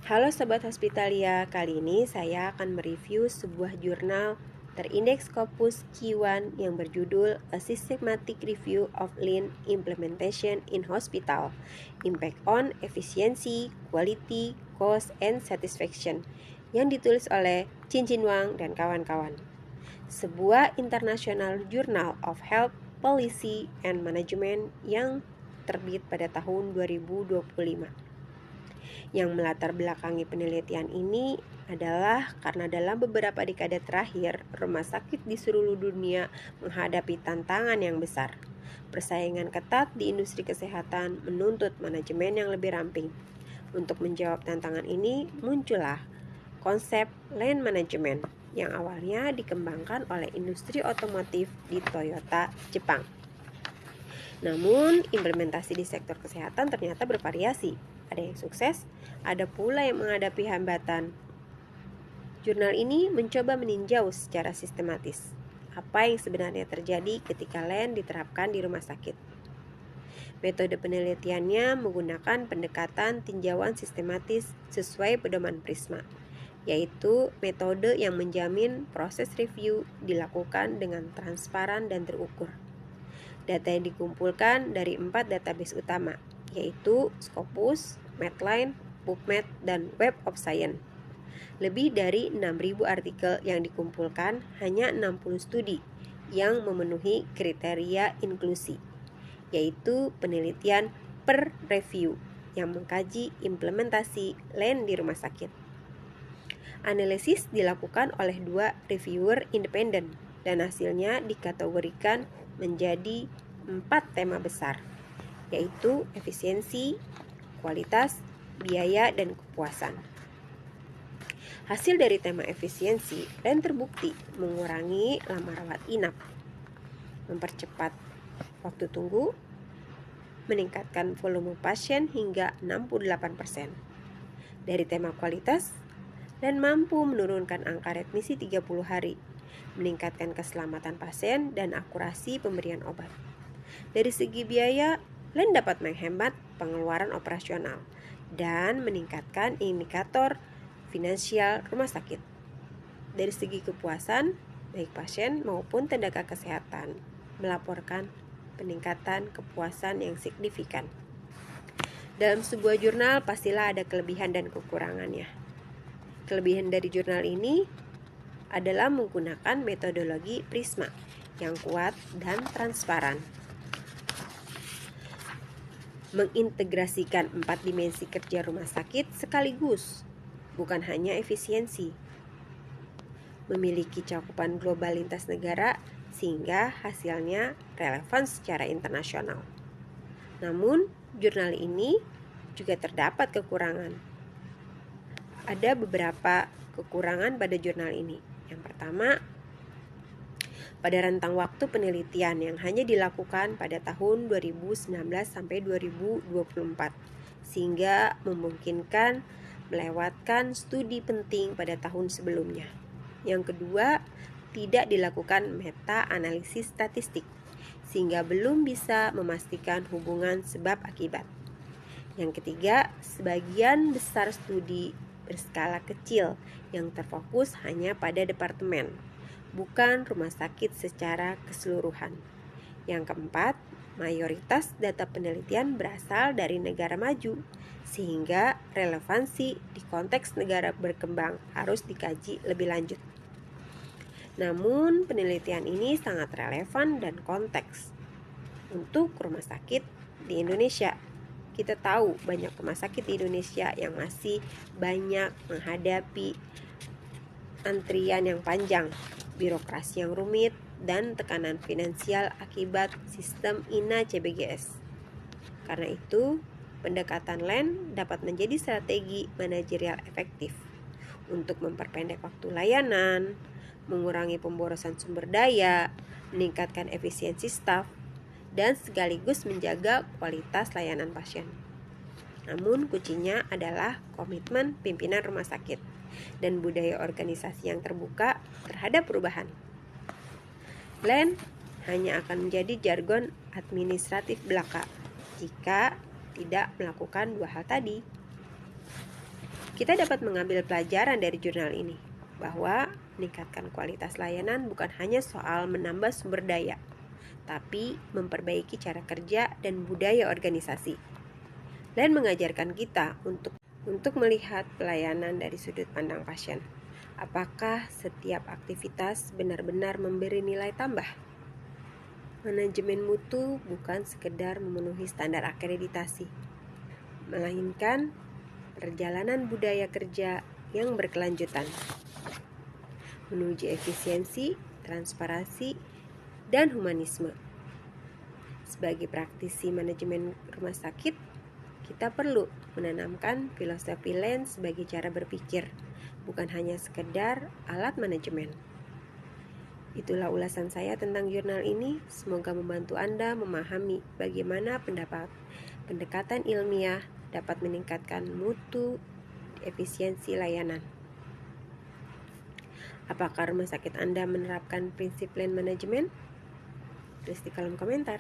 Halo Sobat Hospitalia, kali ini saya akan mereview sebuah jurnal terindeks Scopus Q1 yang berjudul A Systematic Review of Lean Implementation in Hospital, Impact on Efficiency, Quality, Cost, and Satisfaction yang ditulis oleh Chin Wang dan kawan-kawan. Sebuah international journal of health policy and management yang terbit pada tahun 2025. Yang melatar belakangi penelitian ini adalah karena dalam beberapa dekade terakhir, rumah sakit di seluruh dunia menghadapi tantangan yang besar. Persaingan ketat di industri kesehatan menuntut manajemen yang lebih ramping. Untuk menjawab tantangan ini, muncullah konsep Lean Management yang awalnya dikembangkan oleh industri otomotif di Toyota, Jepang. Namun, implementasi di sektor kesehatan ternyata bervariasi. Ada yang sukses, ada pula yang menghadapi hambatan. Jurnal ini mencoba meninjau secara sistematis apa yang sebenarnya terjadi ketika Lean diterapkan di rumah sakit. Metode penelitiannya menggunakan pendekatan tinjauan sistematis sesuai pedoman Prisma, yaitu metode yang menjamin proses review dilakukan dengan transparan dan terukur. Data yang dikumpulkan dari 4 database utama, yaitu Scopus, Medline, PubMed, dan Web of Science. Lebih dari 6.000 artikel yang dikumpulkan, hanya 60 studi yang memenuhi kriteria inklusi, yaitu penelitian per review yang mengkaji implementasi Lean di rumah sakit. Analisis dilakukan oleh 2 reviewer independen dan hasilnya dikategorikan menjadi 4 tema besar, yaitu efisiensi, kualitas, biaya, dan kepuasan. Hasil dari tema efisiensi, Lean terbukti mengurangi lama rawat inap, mempercepat waktu tunggu, meningkatkan volume pasien hingga 68%. Dari tema kualitas, Lean mampu menurunkan angka readmisi 30 hari, meningkatkan keselamatan pasien dan akurasi pemberian obat. Dari segi biaya, Lean dapat menghemat pengeluaran operasional dan meningkatkan indikator finansial rumah sakit. Dari segi kepuasan, baik pasien maupun tenaga kesehatan melaporkan peningkatan kepuasan yang signifikan. Dalam sebuah jurnal pastilah ada kelebihan dan kekurangannya. Kelebihan dari jurnal ini adalah menggunakan metodologi Prisma yang kuat dan transparan. Mengintegrasikan 4 dimensi kerja rumah sakit sekaligus, bukan hanya efisiensi. Memiliki cakupan global lintas negara sehingga hasilnya relevan secara internasional. Namun, jurnal ini juga terdapat kekurangan. Ada beberapa kekurangan pada jurnal ini. Yang pertama, pada rentang waktu penelitian yang hanya dilakukan pada tahun 2019 sampai 2024, sehingga memungkinkan melewatkan studi penting pada tahun sebelumnya. Yang kedua, tidak dilakukan meta-analisis statistik, sehingga belum bisa memastikan hubungan sebab akibat. Yang ketiga, sebagian besar studi berskala kecil yang terfokus hanya pada departemen, bukan rumah sakit secara keseluruhan. Yang keempat, mayoritas data penelitian berasal dari negara maju, sehingga relevansi di konteks negara berkembang harus dikaji lebih lanjut. Namun, penelitian ini sangat relevan dan konteks untuk rumah sakit di Indonesia. Kita tahu banyak rumah sakit di Indonesia yang masih banyak menghadapi antrian yang panjang, birokrasi yang rumit, dan tekanan finansial akibat sistem INA CBGS. Karena itu, pendekatan Lean dapat menjadi strategi manajerial efektif untuk memperpendek waktu layanan, mengurangi pemborosan sumber daya, meningkatkan efisiensi staf, dan sekaligus menjaga kualitas layanan pasien. Namun kuncinya adalah komitmen pimpinan rumah sakit dan budaya organisasi yang terbuka terhadap perubahan. Lean hanya akan menjadi jargon administratif belaka jika tidak melakukan 2 hal tadi. Kita dapat mengambil pelajaran dari jurnal ini, bahwa meningkatkan kualitas layanan bukan hanya soal menambah sumber daya, tapi memperbaiki cara kerja dan budaya organisasi, dan mengajarkan kita untuk melihat pelayanan dari sudut pandang pasien. Apakah setiap aktivitas benar-benar memberi nilai tambah? Manajemen mutu bukan sekedar memenuhi standar akreditasi, melainkan perjalanan budaya kerja yang berkelanjutan menuju efisiensi, transparansi, dan humanisme. Sebagai praktisi manajemen rumah sakit, kita perlu menanamkan filosofi Lean sebagai cara berpikir, bukan hanya sekedar alat manajemen. Itulah ulasan saya tentang jurnal ini. Semoga membantu Anda memahami bagaimana pendekatan ilmiah dapat meningkatkan mutu efisiensi layanan. Apakah rumah sakit Anda menerapkan prinsip Lean Management? Tulis di kolom komentar.